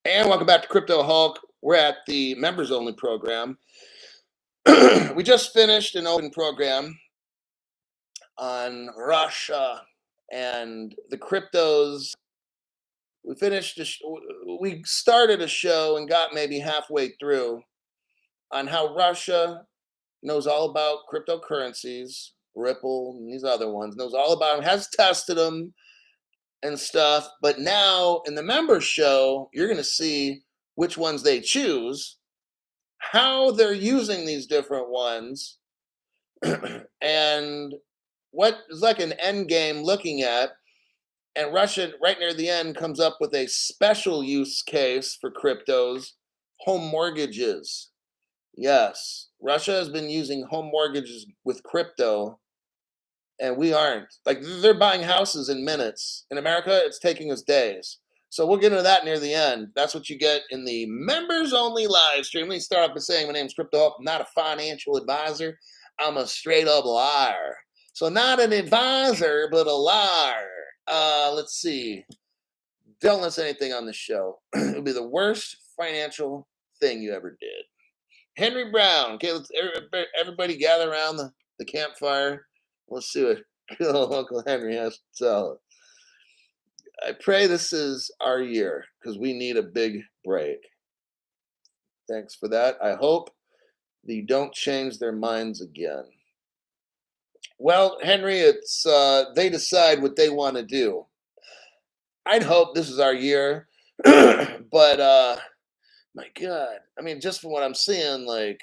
And welcome back to Crypto Hulk. We're at the members only program. We just finished an open program on Russia and the cryptos. We started a show and got maybe halfway through on how Russia knows all about cryptocurrencies, Ripple, and these other ones, knows all about them, has tested them and stuff. But now in the members show, you're going to see which ones they choose, how they're using these different ones, and what is like an end game looking at. And Russia, right near the end, comes up with a special use case for cryptos: home mortgages. Yes, Russia has been using home mortgages with crypto, and we aren't. Like, they're buying houses in minutes. In America, it's taking us days. So we'll get into that near the end. That's what you get in the members only live stream. Let me start off by saying my name's Crypto Hulk. I'm not a financial advisor. I'm a straight up liar. So not an advisor, but a liar. Let's see. Don't listen to anything on the show. It would be the worst financial thing you ever did. Henry Brown. Okay, let's everybody gather around the campfire. Let's see what good old Uncle Henry has to tell. I pray this is our year because we need a big break. Thanks for that. I hope they don't change their minds again. Well, Henry, it's they decide what they want to do. I'd hope this is our year, but my God, I mean, just from what I'm seeing, like,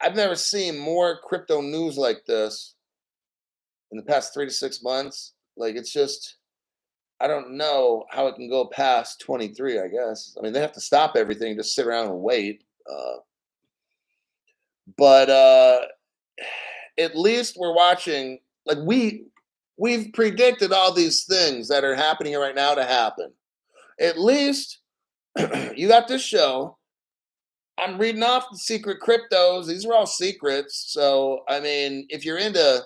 I've never seen more crypto news like this in the past 3 to 6 months. Like, it's just, I don't know how it can go past 23, I guess. I mean, they have to stop everything, just sit around and wait. But at least we're watching, like, we've predicted all these things that are happening right now to happen. At least you got this show. I'm reading off the secret cryptos. These are all secrets. So, I mean, if you're into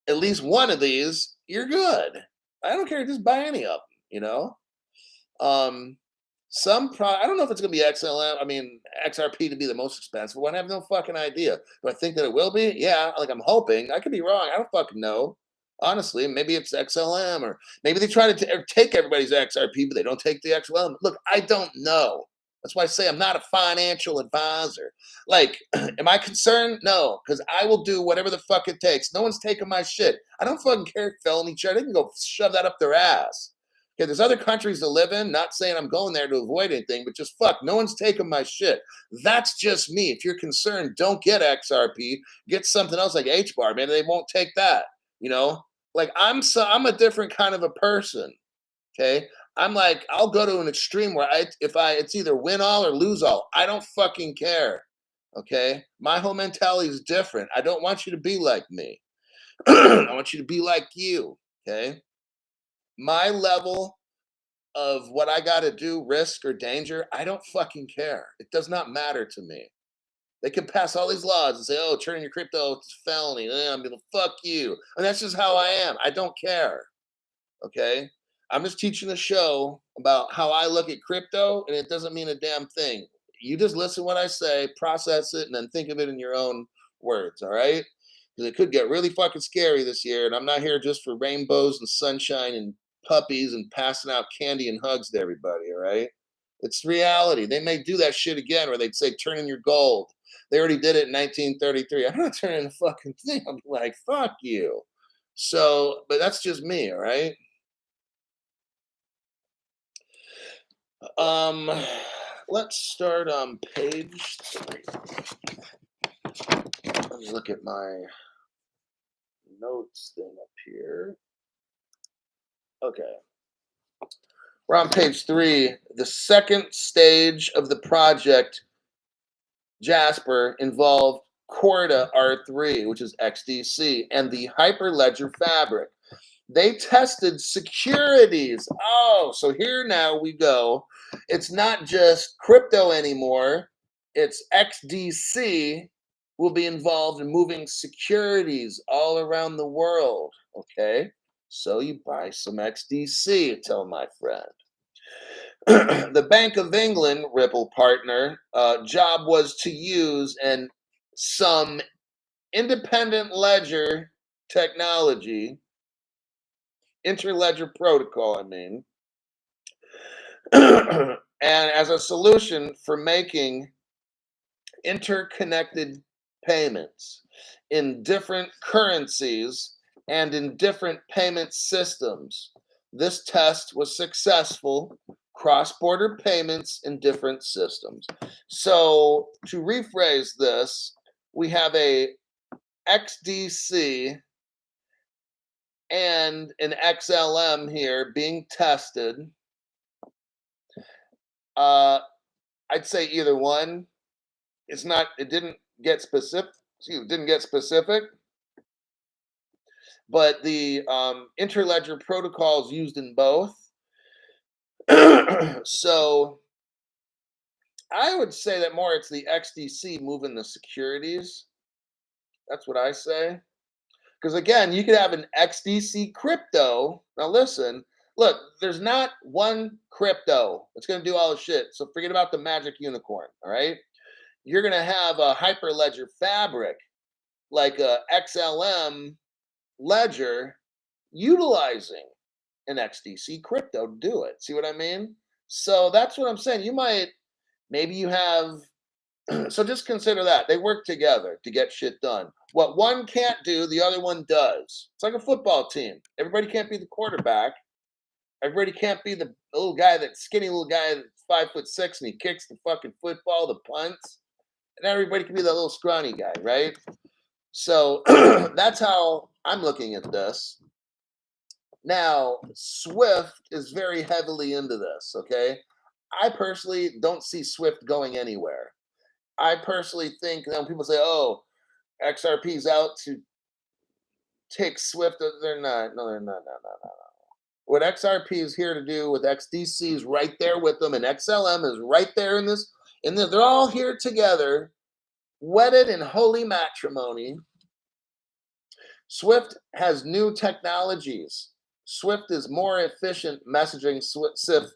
at least one of these, you're good. I don't care. Just buy any of them, you know? Um, I don't know if it's going to be XLM. I mean, XRP to be the most expensive one. I have no fucking idea. Do I think that it will be? Yeah, like, I'm hoping. I could be wrong. I don't fucking know. Honestly, maybe it's XLM, or maybe they try to take everybody's XRP, but they don't take the XLM. Look, I don't know. That's why I say I'm not a financial advisor. Like, am I concerned? No, because I will do whatever the fuck it takes. No one's taking my shit. I don't fucking care if felony charge. They can go shove that up their ass. Okay, there's other countries to live in. Not saying I'm going there to avoid anything, but just fuck, no one's taking my shit. That's just me. If you're concerned, don't get XRP. Get something else like HBAR. Man, they won't take that. You know, like, I'm a different kind of a person. Okay, I'm like, I'll go to an extreme where it's either win all or lose all. I don't fucking care. Okay, my whole mentality is different. I don't want you to be like me. I want you to be like you. Okay, my level of what I got to do, risk or danger, I don't fucking care. It does not matter to me. They can pass all these laws and say, "Oh, turning your crypto to felony." I'm gonna fuck you, and that's just how I am. I don't care. Okay, I'm just teaching a show about how I look at crypto, and it doesn't mean a damn thing. You just listen to what I say, process it, and then think of it in your own words. All right, because it could get really fucking scary this year, and I'm not here just for rainbows and sunshine and puppies and passing out candy and hugs to everybody. All right, it's reality. They may do that shit again, where they'd say, "Turn in your gold." They already did it in 1933. I'm not turning the fucking thing. I'm like, fuck you. So, but that's just me, all right? Um, let's start on page 3. Let's look at my notes thing up here. Okay. We're on page 3. The second stage of the project, Jasper, involved Corda R3, which is XDC, and the Hyperledger Fabric. They tested securities. Oh, so here now we go. It's not just crypto anymore. It's XDC will be involved in moving securities all around the world. Okay, so you buy some XDC, tell my friend. The Bank of England Ripple partner job was to use some independent ledger technology, interledger protocol, I mean, and as a solution for making interconnected payments in different currencies and in different payment systems. This test was successful. Cross-border payments in different systems. So to rephrase this, we have a XDC and an XLM here being tested. I'd say either one. It's not. It didn't get specific. It didn't get specific. But the interledger protocol is used in both. So I would say that more it's the XDC moving the securities. That's what I say. Because again, you could have an XDC crypto. Now listen, look, there's not one crypto that's going to do all the shit. So forget about the magic unicorn. All right, you're going to have a hyperledger fabric like a XLM ledger utilizing an XDC crypto to do it. See what I mean? So that's what I'm saying. Maybe you have, so just consider that. They work together to get shit done. What one can't do, the other one does. It's like a football team. Everybody can't be the quarterback. Everybody can't be the little guy, that skinny little guy that's 5'6" and he kicks the fucking football, the punts. And everybody can be that little scrawny guy, right? So that's how I'm looking at this. Now, Swift is very heavily into this, okay? I personally don't see Swift going anywhere. I personally think when people say, oh, XRP's out to take Swift, they're not. No, they're not. No. What XRP is here to do with XDC is right there with them, and XLM is right there in this. And they're all here together, wedded in holy matrimony. Swift has new technologies. Swift is more efficient messaging system.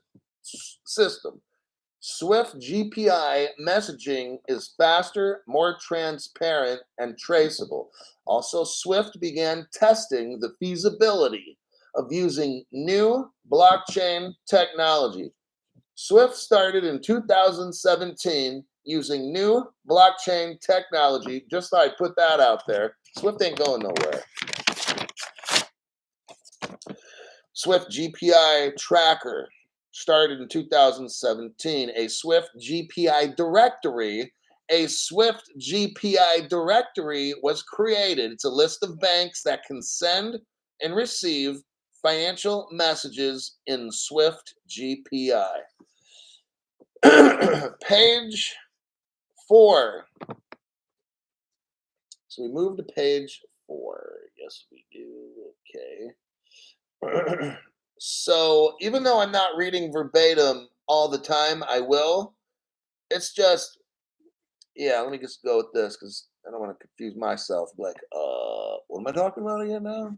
Swift GPI messaging is faster, more transparent, and traceable. Also, Swift began testing the feasibility of using new blockchain technology. Swift started in 2017 using new blockchain technology. Just thought I'd put that out there. Swift ain't going nowhere. Swift GPI tracker started in 2017. A Swift GPI directory was created. It's a list of banks that can send and receive financial messages in Swift GPI. Page 4. So we move to page 4. Yes, we do. Okay. So even though I'm not reading verbatim all the time, I will. It's just, let me just go with this because I don't want to confuse myself. Like, what am I talking about again now?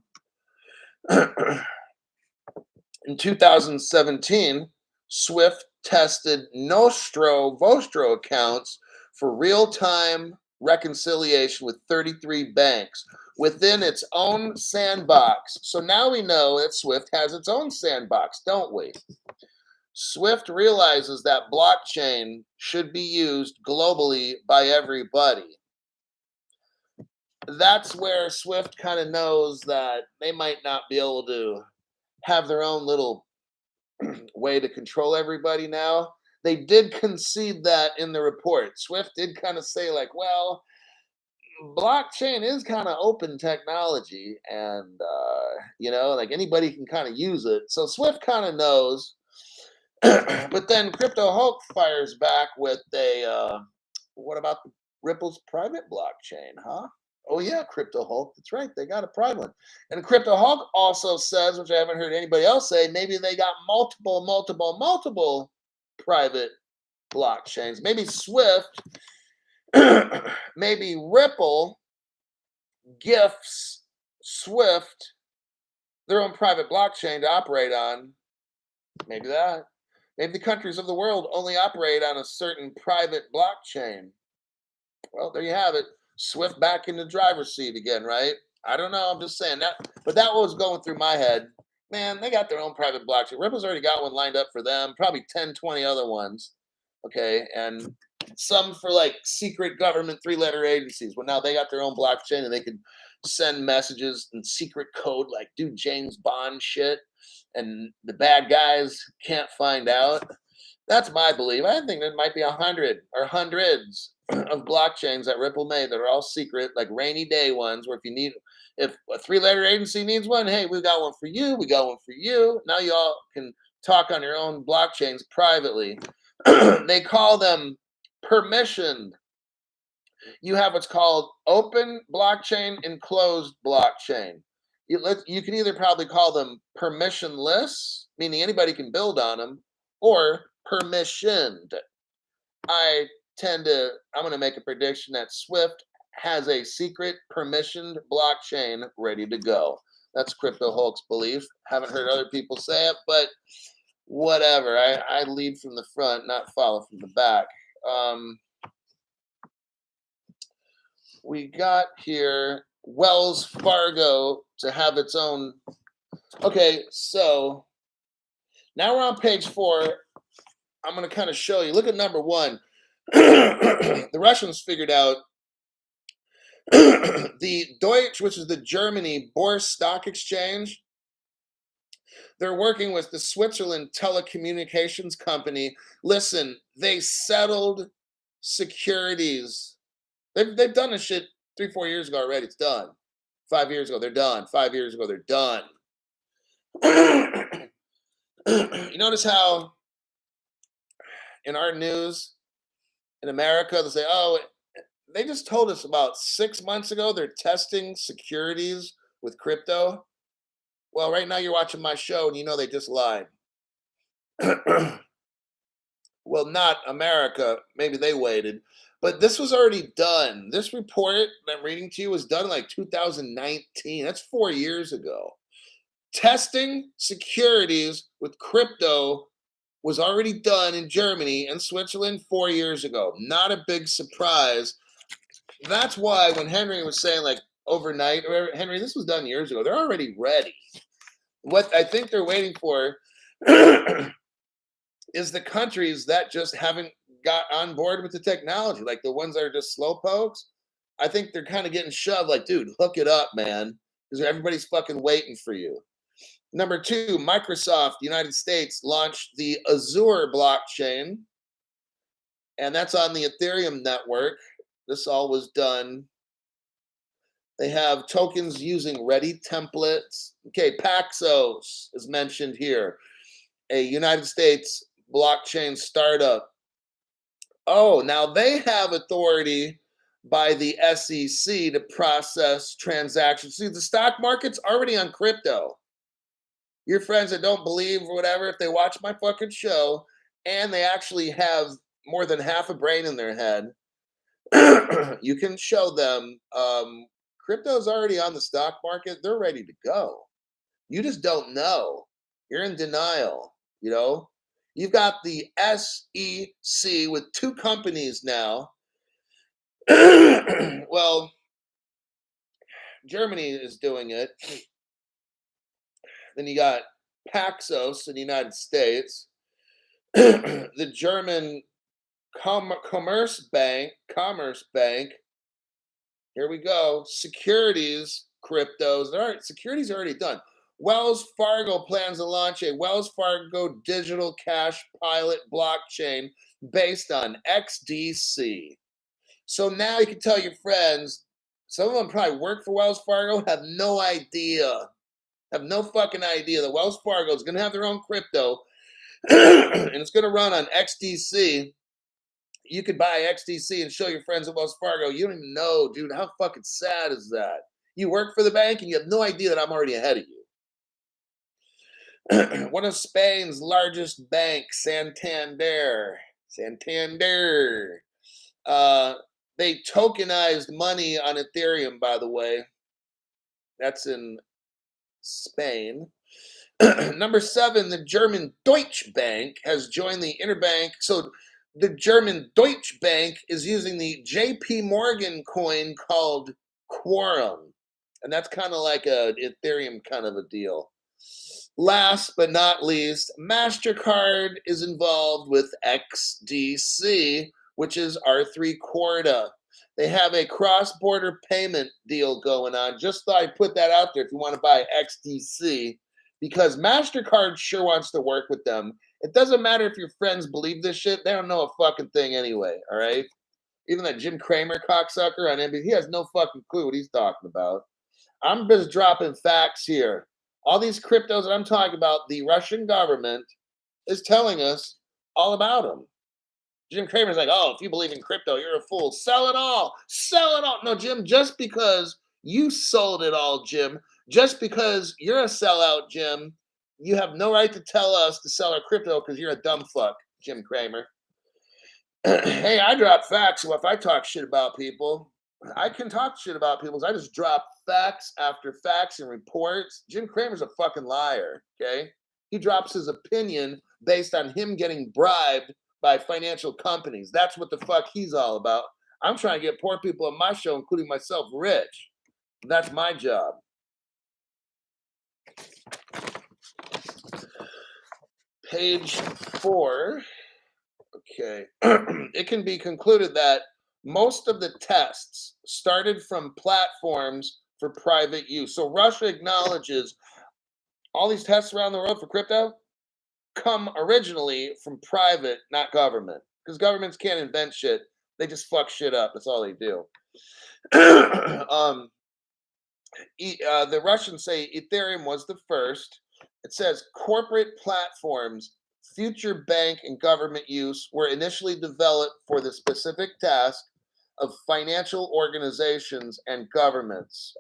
In 2017, Swift tested Vostro accounts for real-time reconciliation with 33 banks within its own sandbox. So now we know that Swift has its own sandbox, don't we? Swift realizes that blockchain should be used globally by everybody. That's where Swift kind of knows that they might not be able to have their own little way to control everybody now. They did concede that in the report. Swift did kind of say, like, well, blockchain is kind of open technology, and like anybody can kind of use it. So Swift kind of knows. But then Crypto Hulk fires back with what about Ripple's private blockchain, huh? Oh yeah, Crypto Hulk. That's right. They got a private one. And Crypto Hulk also says, which I haven't heard anybody else say, maybe they got multiple private blockchains. Maybe Swift, maybe Ripple gifts Swift their own private blockchain to operate on. Maybe that. Maybe the countries of the world only operate on a certain private blockchain. Well, there you have it. Swift back in the driver's seat again, right? I don't know. I'm just saying that. But that was going through my head. Man, they got their own private blockchain. Ripple's already got one lined up for them, probably 10, 20 other ones. Okay. And some for like secret government 3-letter agencies. Well, now they got their own blockchain and they can send messages in secret code, like do James Bond shit. And the bad guys can't find out. That's my belief. I think there might be 100 or hundreds of blockchains that Ripple made that are all secret, like rainy day ones, where if a 3-letter agency needs one, hey, we got one for you. We got one for you. Now you all can talk on your own blockchains privately. They call them permissioned. You have what's called open blockchain and closed blockchain. You can either probably call them permissionless, meaning anybody can build on them, or permissioned. I'm going to make a prediction that Swift has a secret permissioned blockchain ready to go. That's Crypto Hulk's belief. Haven't heard other people say it, but whatever. I lead from the front, not follow from the back. We got here Wells Fargo to have its own. Okay, so now we're on page 4. I'm going to kind of show you. Look at number 1. The Russians figured out the Deutsche, which is the Germany Börse Stock Exchange. They're working with the Switzerland telecommunications company. Listen, they settled securities. They've done this shit 3-4 years ago already. It's done. 5 years ago, they're done. 5 years ago, they're done. You notice how in our news in America, they say, oh, they just told us about 6 months ago they're testing securities with crypto. Well, right now you're watching my show and you know they just lied. Well, not America. Maybe they waited. But this was already done. This report that I'm reading to you was done in like 2019. That's 4 years ago. Testing securities with crypto was already done in Germany and Switzerland 4 years ago. Not a big surprise. That's why when Henry was saying like overnight, or Henry, this was done years ago. They're already ready. What I think they're waiting for is the countries that just haven't got on board with the technology, like the ones that are just slow pokes. I think they're kind of getting shoved like, dude, hook it up, man, because everybody's fucking waiting for you. Number 2, Microsoft, United States, launched the Azure blockchain, and that's on the Ethereum network. This all was done. They have tokens using ready templates. Okay, Paxos is mentioned here, a United States blockchain startup. Oh, now they have authority by the SEC to process transactions. See, the stock market's already on crypto. Your friends that don't believe or whatever, if they watch my fucking show and they actually have more than half a brain in their head, you can show them crypto's already on the stock market. They're ready to go. You just don't know. You're in denial, you know? You've got the SEC with 2 companies now. Well, Germany is doing it. Then you got Paxos in the United States. The German Commerce Bank. Here we go. Securities, cryptos. All right, securities are already done. Wells Fargo plans to launch a Wells Fargo digital cash pilot blockchain based on XDC. So now you can tell your friends, some of them probably work for Wells Fargo, have no idea, have no fucking idea that Wells Fargo is going to have their own crypto and it's going to run on XDC. You could buy XDC and show your friends at Wells Fargo. You don't even know, dude. How fucking sad is that? You work for the bank and you have no idea that I'm already ahead of you. One of Spain's largest banks, Santander. They tokenized money on Ethereum, by the way. That's in Spain. Number 7, the German Deutsche Bank has joined the interbank. So the German Deutsche Bank is using the JP Morgan coin called Quorum. And that's kind of like a Ethereum kind of a deal. Last but not least, MasterCard is involved with XDC, which is R3 Corda. They have a cross-border payment deal going on. Just thought I'd put that out there if you want to buy XDC, because MasterCard sure wants to work with them. It doesn't matter if your friends believe this shit. They don't know a fucking thing anyway, all right? Even that Jim Cramer cocksucker on NBC, he has no fucking clue what he's talking about. I'm just dropping facts here. All these cryptos that I'm talking about, the Russian government is telling us all about them. Jim Cramer's like, oh, if you believe in crypto, you're a fool. Sell it all. Sell it all. No, Jim, just because you sold it all, Jim, just because you're a sellout, Jim, you have no right to tell us to sell our crypto because you're a dumb fuck, Jim Cramer. Hey, I drop facts. So if I talk shit about people, I can talk shit about people. I just drop facts after facts and reports. Jim Cramer's a fucking liar, okay? He drops his opinion based on him getting bribed by financial companies. That's what the fuck he's all about. I'm trying to get poor people on my show, including myself, rich. That's my job. Page 4. Okay. It can be concluded that most of the tests started from platforms for private use. So Russia acknowledges all these tests around the world for crypto come originally from private, not government. Because governments can't invent shit. They just fuck shit up. That's all they do. The Russians say Ethereum was the first. It says corporate platforms, future bank and government use were initially developed for the specific task of financial organizations and governments.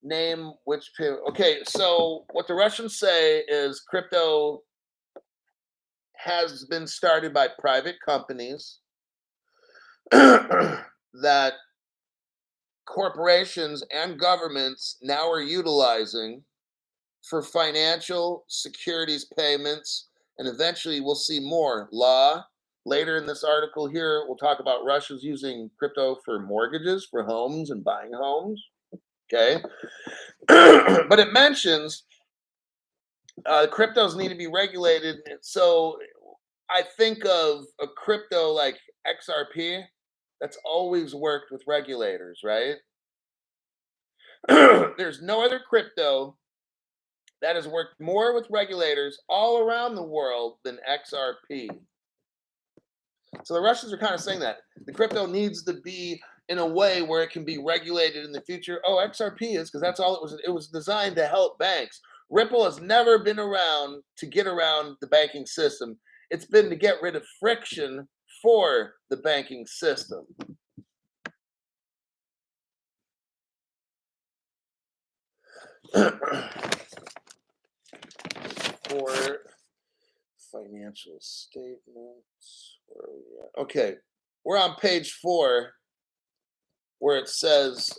Name which. Okay, so what the Russians say is crypto has been started by private companies that corporations and governments now are utilizing for financial securities payments, and eventually we'll see more law. Later in this article here, we'll talk about Russia's using crypto for mortgages for homes and buying homes. Okay. But it mentions cryptos need to be regulated. So I think of a crypto like XRP that's always worked with regulators, right? There's no other crypto that has worked more with regulators all around the world than XRP. So the Russians are kind of saying that the crypto needs to be in a way where it can be regulated in the future. Oh, XRP is, because that's all it was. It was designed to help banks. Ripple has never been around to get around the banking system. It's been to get rid of friction for the banking system. For financial statements. Where are we at? Okay, we're on page 4 where it says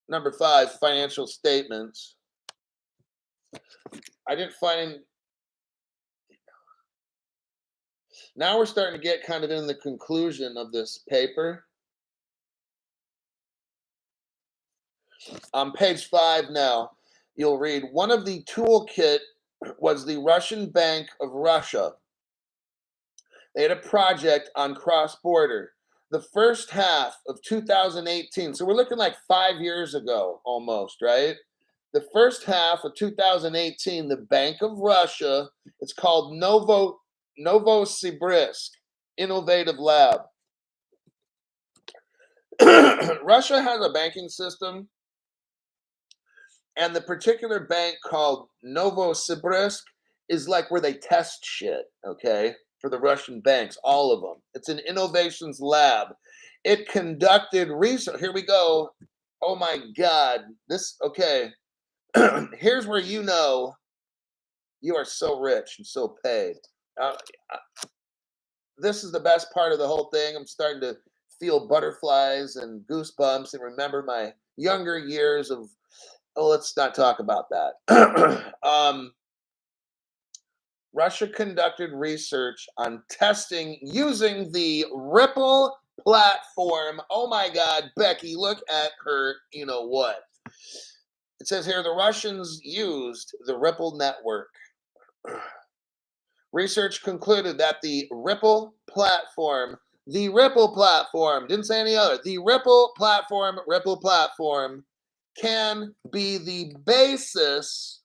number 5, financial statements. I didn't find. Now we're starting to get kind of in the conclusion of this paper. On page 5 now, you'll read one of the toolkit was the Russian Bank of Russia. They had a project on cross-border. The first half of 2018, so we're looking like 5 years ago almost, right? The first half of 2018, the Bank of Russia, it's called Novosibirsk Innovative Lab. Russia has a banking system, and the particular bank called Novosibirsk is like where they test shit, okay, for the Russian banks, all of them. It's an innovations lab. It conducted research. Here we go. Oh my God. Okay. Here's where you know you are so rich and so paid. This is the best part of the whole thing. I'm starting to feel butterflies and goosebumps and remember my younger years of Oh, let's not talk about that. Russia conducted research on testing using the Ripple platform. Oh my God, Becky, look at her. You know what? It says here the Russians used the Ripple network. Research concluded that the Ripple platform, didn't say any other, the Ripple platform can be the basis,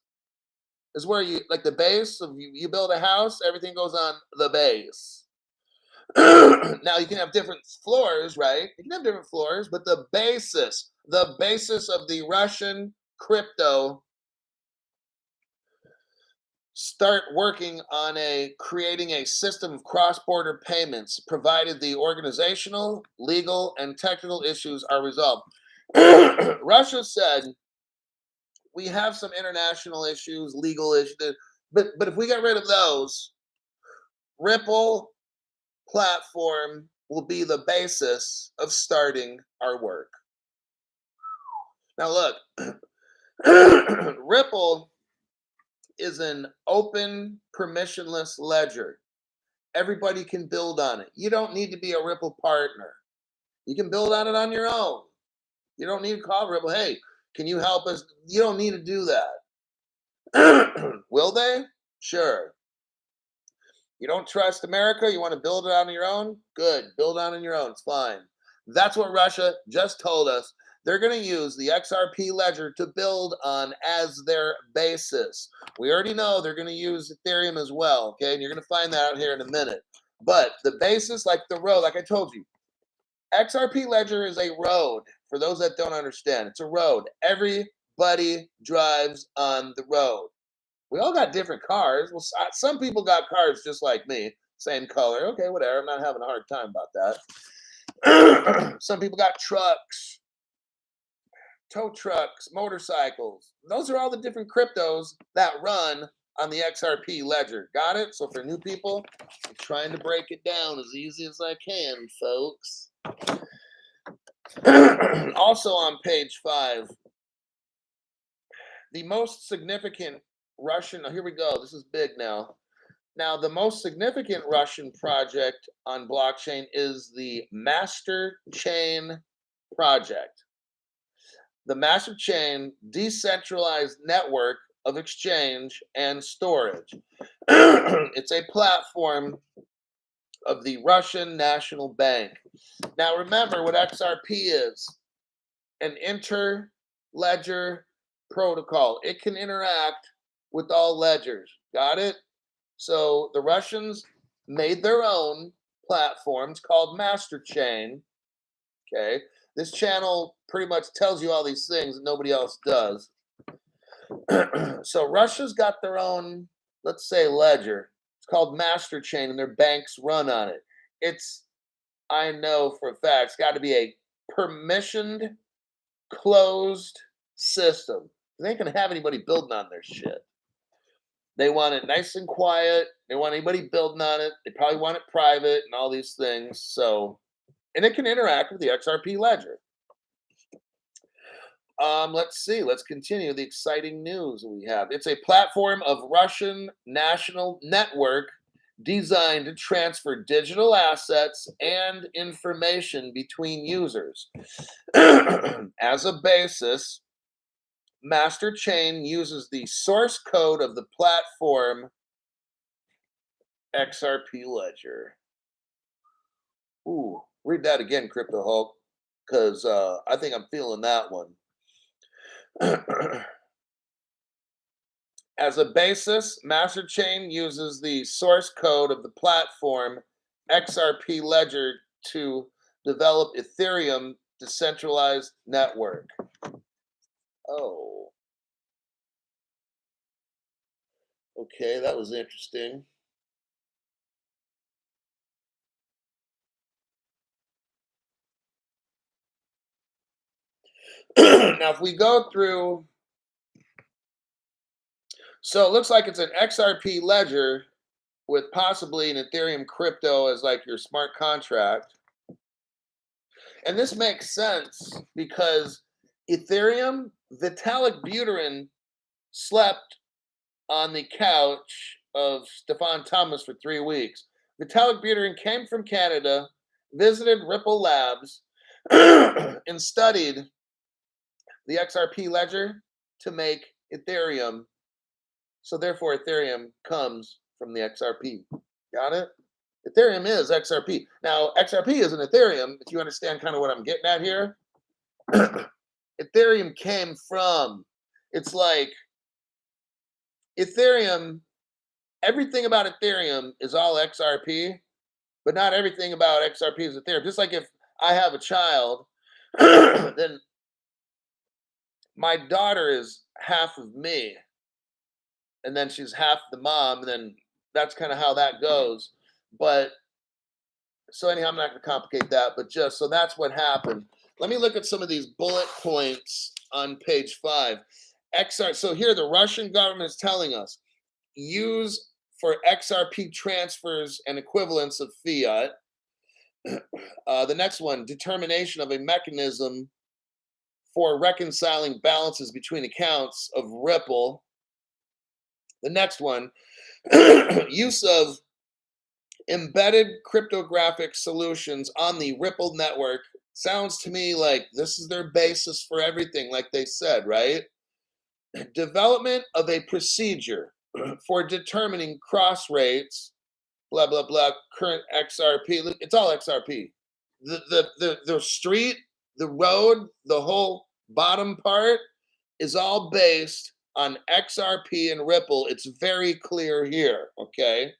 is where you, like the base of you build a house, everything goes on the base. Now you can have different floors, right? You can have different floors, but the basis of the Russian crypto start working on creating a system of cross-border payments, provided the organizational, legal, and technical issues are resolved. Russia said, we have some international issues, legal issues, but if we get rid of those, Ripple platform will be the basis of starting our work. Now look, Ripple is an open, permissionless ledger. Everybody can build on it. You don't need to be a Ripple partner. You can build on it on your own. You don't need to call Ripple, hey, can you help us? You don't need to do that. Will they? Sure. You don't trust America? You want to build it on your own? Good. Build on your own. It's fine. That's what Russia just told us. They're going to use the XRP ledger to build on as their basis. We already know they're going to use Ethereum as well, okay? And you're going to find that out here in a minute. But the basis, like the road, like I told you, XRP ledger is a road. For those that don't understand, it's a road. Everybody drives on the road. We all got different cars. Well, some people got cars just like me, same color. Okay, whatever. I'm not having a hard time about that. Some people got trucks, tow trucks, motorcycles. Those are all the different cryptos that run on the XRP ledger. Got it? So for new people, I'm trying to break it down as easy as I can, folks. Also on page 5, the most significant Russian, here we go, this is big now. Now, the most significant Russian project on blockchain is the Master Chain project. The Master Chain decentralized network of exchange and storage. It's a platform of the Russian National Bank. Now, remember what XRP is: an inter-ledger protocol. It can interact with all ledgers. Got it? So the Russians made their own platforms called Master Chain. Okay. This channel pretty much tells you all these things that nobody else does. So Russia's got their own, let's say, ledger. It's called Master Chain, and their banks run on it. It's, I know for a fact, it's got to be a permissioned, closed system. They ain't gonna have anybody building on their shit. They want it nice and quiet. They want anybody building on it. They probably want it private and all these things. So, and it can interact with the XRP ledger. Let's see. Let's continue the exciting news we have. It's a platform of Russian national network designed to transfer digital assets and information between users. As a basis, Master Chain uses the source code of the platform XRP ledger. Ooh, read that again, Crypto Hulk, because I think I'm feeling that one. As a basis, Master Chain uses the source code of the platform XRP ledger to develop Ethereum decentralized network. Oh. Okay, that was interesting. Now, if we go through, so it looks like it's an XRP ledger with possibly an Ethereum crypto as like your smart contract. And this makes sense because Ethereum, Vitalik Buterin slept on the couch of Stefan Thomas for 3 weeks. Vitalik Buterin came from Canada, visited Ripple Labs, and studied the XRP ledger to make Ethereum. So therefore, Ethereum comes from the XRP. Got it? Ethereum is XRP. Now, XRP isn't Ethereum, if you understand kind of what I'm getting at here. Ethereum came from, it's like Ethereum, everything about Ethereum is all XRP, but not everything about XRP is Ethereum. Just like if I have a child, then my daughter is half of me, and then she's half the mom, and then that's kind of how that goes. But so anyhow, I'm not going to complicate that, but just so that's what happened. Let me look at some of these bullet points on page 5. So here the Russian government is telling us use for XRP transfers and equivalents of fiat. The next one, determination of a mechanism for reconciling balances between accounts of Ripple. The next one, use of embedded cryptographic solutions on the Ripple network. Sounds to me like this is their basis for everything, like they said, right? Development of a procedure for determining cross rates, blah, blah, blah, current XRP. It's all XRP. The street, the road, the whole bottom part is all based on XRP and Ripple. It's very clear here, okay?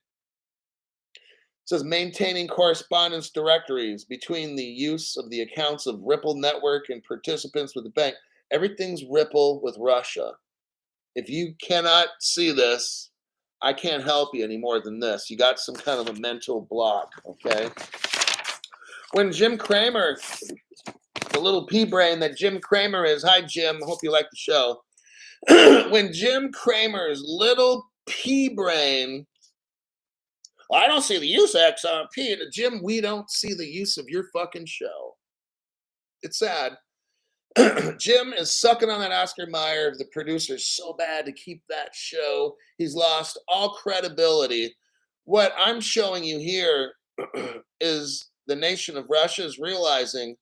It says maintaining correspondence directories between the use of the accounts of Ripple network and participants with the bank. Everything's Ripple with Russia. If you cannot see this, I can't help you any more than this. You got some kind of a mental block, okay? When Jim Cramer, the little pea brain that Jim Cramer is, hi Jim, hope you like the show. When Jim Cramer's little pea brain, well, I don't see the use of XRP. Jim, we don't see the use of your fucking show. It's sad. Jim is sucking on that Oscar Mayer, the producer, so bad to keep that show. He's lost all credibility. What I'm showing you here is the nation of Russia is realizing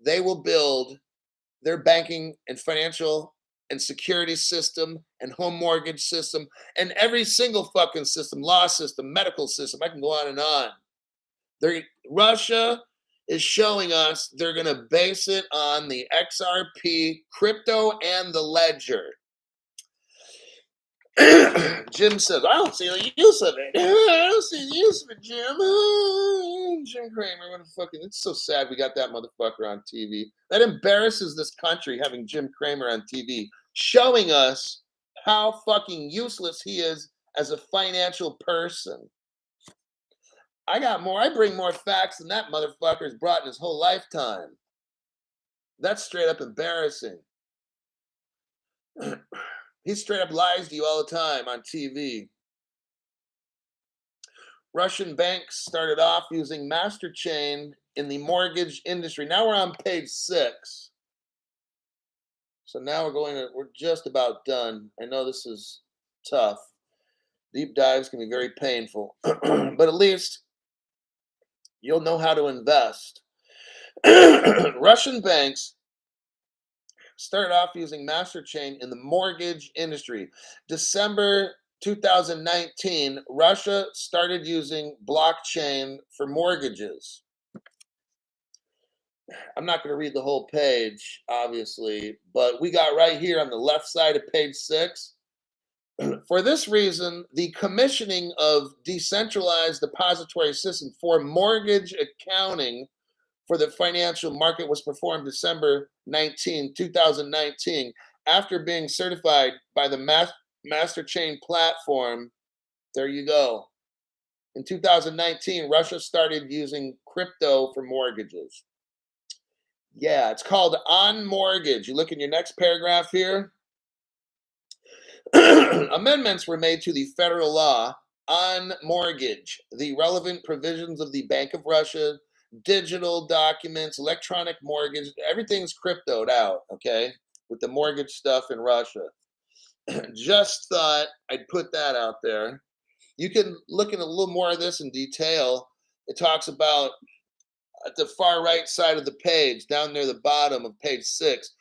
they will build their banking and financial and security system and home mortgage system and every single fucking system, law system, medical system. I can go on and on. Russia is showing us they're going to base it on the XRP crypto and the ledger. Jim says, I don't see the use of it. I don't see the use of it, Jim. Jim Cramer, what a fucking, it's so sad we got that motherfucker on TV. That embarrasses this country, having Jim Cramer on TV, showing us how fucking useless he is as a financial person. I bring more facts than that motherfucker's brought in his whole lifetime. That's straight up embarrassing. He straight up lies to you all the time on TV. Russian banks started off using master chain in the mortgage industry. Now we're on page 6. So now we're just about done. I know this is tough. Deep dives can be very painful, but at least you'll know how to invest. Russian banks started off using master chain in the mortgage industry. December 2019, Russia started using blockchain for mortgages. I'm not going to read the whole page, obviously, but we got right here on the left side of page 6. For this reason, the commissioning of decentralized depository system for mortgage accounting for the financial market was performed December 19, 2019, after being certified by the Master Chain platform. There you go. In 2019, Russia started using crypto for mortgages. Yeah, it's called On Mortgage. You look in your next paragraph here. Amendments were made to the federal law on mortgage, the relevant provisions of the Bank of Russia, digital documents, electronic mortgage, everything's cryptoed out, okay? with the mortgage stuff in Russia. Just thought I'd put that out there. You can look at a little more of this in detail. It talks about at the far right side of the page, down near the bottom of page 6.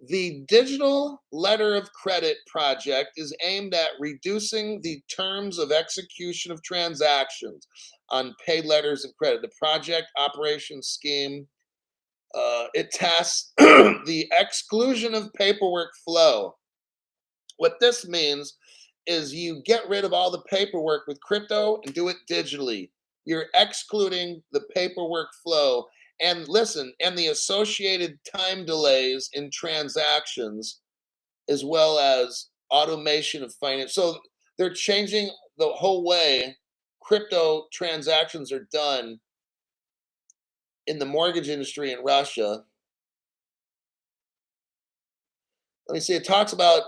The digital letter of credit project is aimed at reducing the terms of execution of transactions on paid letters of credit. The project operation scheme it tests the exclusion of paperwork flow. What this means is you get rid of all the paperwork with crypto and do it digitally. You're excluding the paperwork flow. And listen, and the associated time delays in transactions, as well as automation of finance. So they're changing the whole way crypto transactions are done in the mortgage industry in Russia. Let me see, it talks about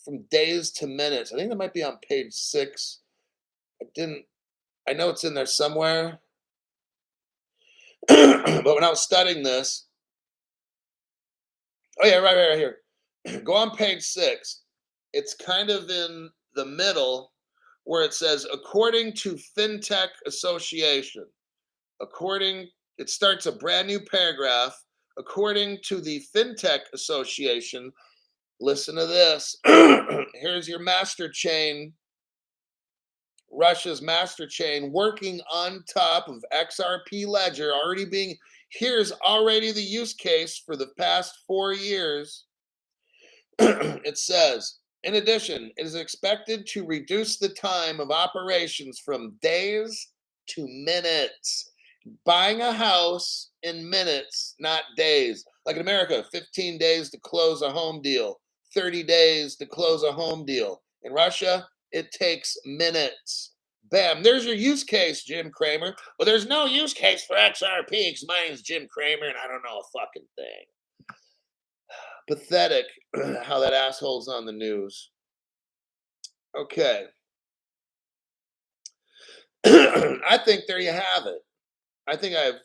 from days to minutes. I think that might be on page 6. I know it's in there somewhere. But when I was studying this, oh yeah, right here. Go on page 6. It's kind of in the middle where it says, according to FinTech Association, it starts a brand new paragraph. According to the FinTech Association, listen to this. Here's your master chain, Russia's master chain, working on top of XRP Ledger, here's already the use case for the past 4 years. It says, in addition, it is expected to reduce the time of operations from days to minutes. Buying a house in minutes, not days. Like in America, 15 days to close a home deal, 30 days to close a home deal. In Russia, it takes minutes. Bam, there's your use case, Jim Cramer. Well, there's no use case for XRP because my name's Jim Cramer and I don't know a fucking thing. Pathetic how that asshole's on the news. Okay. I think there you have it. I think I've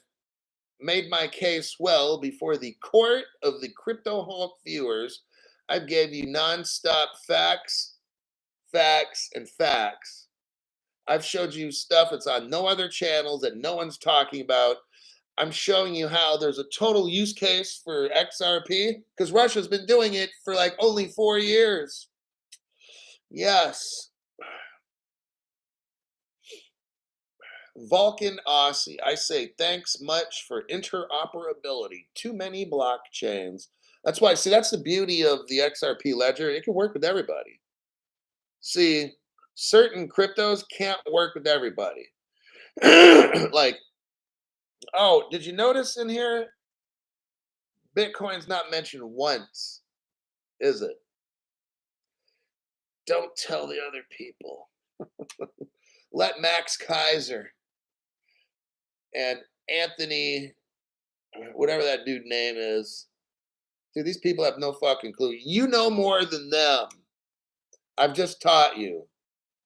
made my case well before the court of the Crypto Hulk viewers. I've gave you nonstop facts, and facts. I've showed you stuff that's on no other channels that no one's talking about. I'm showing you how there's a total use case for XRP because Russia's been doing it for like only 4 years. Yes. Vulcan Aussie, I say thanks much for interoperability. Too many blockchains. That's why, see, that's the beauty of the XRP ledger. It can work with everybody. See, certain cryptos can't work with everybody. Like, oh, did you notice in here? Bitcoin's not mentioned once, is it? Don't tell the other people. Let Max Kaiser and Anthony, whatever that dude name is. Dude, these people have no fucking clue. You know more than them. I've just taught you.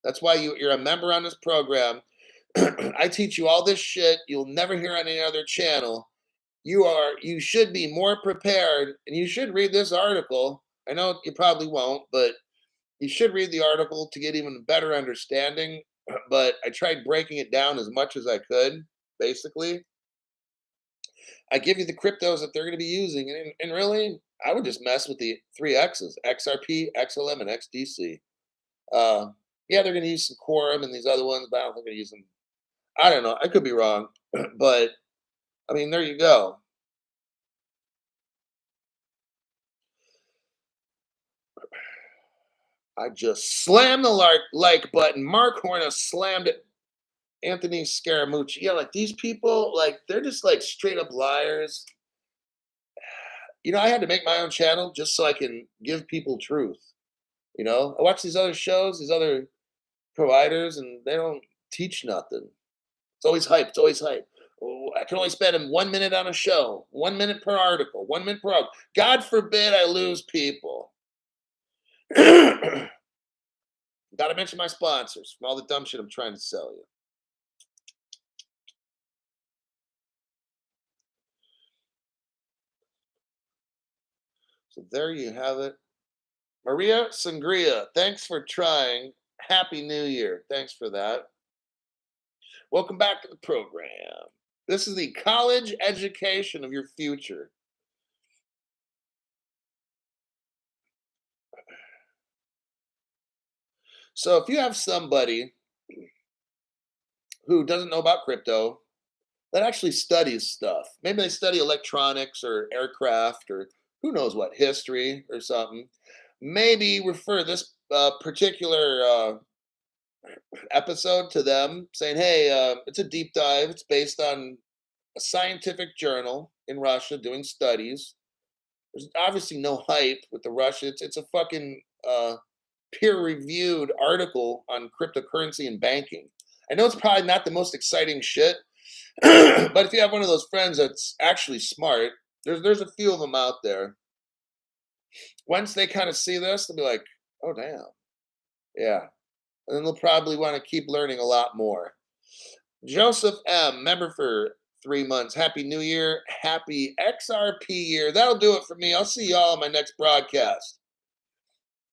That's why you're a member on this program. I teach you all this shit you'll never hear on any other channel. You should be more prepared, and you should read this article. I know you probably won't, but you should read the article to get even better understanding. But I tried breaking it down as much as I could, basically. I give you the cryptos that they're going to be using, and really, I would just mess with the 3Xs: XRP, XLM, and XDC. Yeah, they're going to use some Quorum and these other ones, but I don't think they're using. I don't know. I could be wrong, but I mean, there you go. I just slammed the like button. Mark Horna slammed it. Anthony Scaramucci. Yeah, like these people, like they're just like straight up liars. I had to make my own channel just so I can give people truth. I watch these other shows, these other providers, and they don't teach nothing. It's always hype. It's always hype. Oh, I can only spend 1 minute on a show, 1 minute per article, 1 minute per article. God forbid I lose people. Got to mention my sponsors from all the dumb shit I'm trying to sell you. So there you have it. Maria Sangria, thanks for trying. Happy New Year. Thanks for that. Welcome back to the program. This is the college education of your future. So if you have somebody who doesn't know about crypto, that actually studies stuff, maybe they study electronics or aircraft or who knows what, history or something, maybe refer this particular episode to them saying, hey, it's a deep dive. It's based on a scientific journal in Russia doing studies. There's obviously no hype with the Russia. It's a fucking peer-reviewed article on cryptocurrency and banking. I know it's probably not the most exciting shit, but if you have one of those friends that's actually smart, there's a few of them out there. Once they kind of see this, they'll be like, "Oh damn, yeah," and then they'll probably want to keep learning a lot more. Joseph M, member for 3 months. Happy New Year, happy XRP year. That'll do it for me. I'll see y'all on my next broadcast.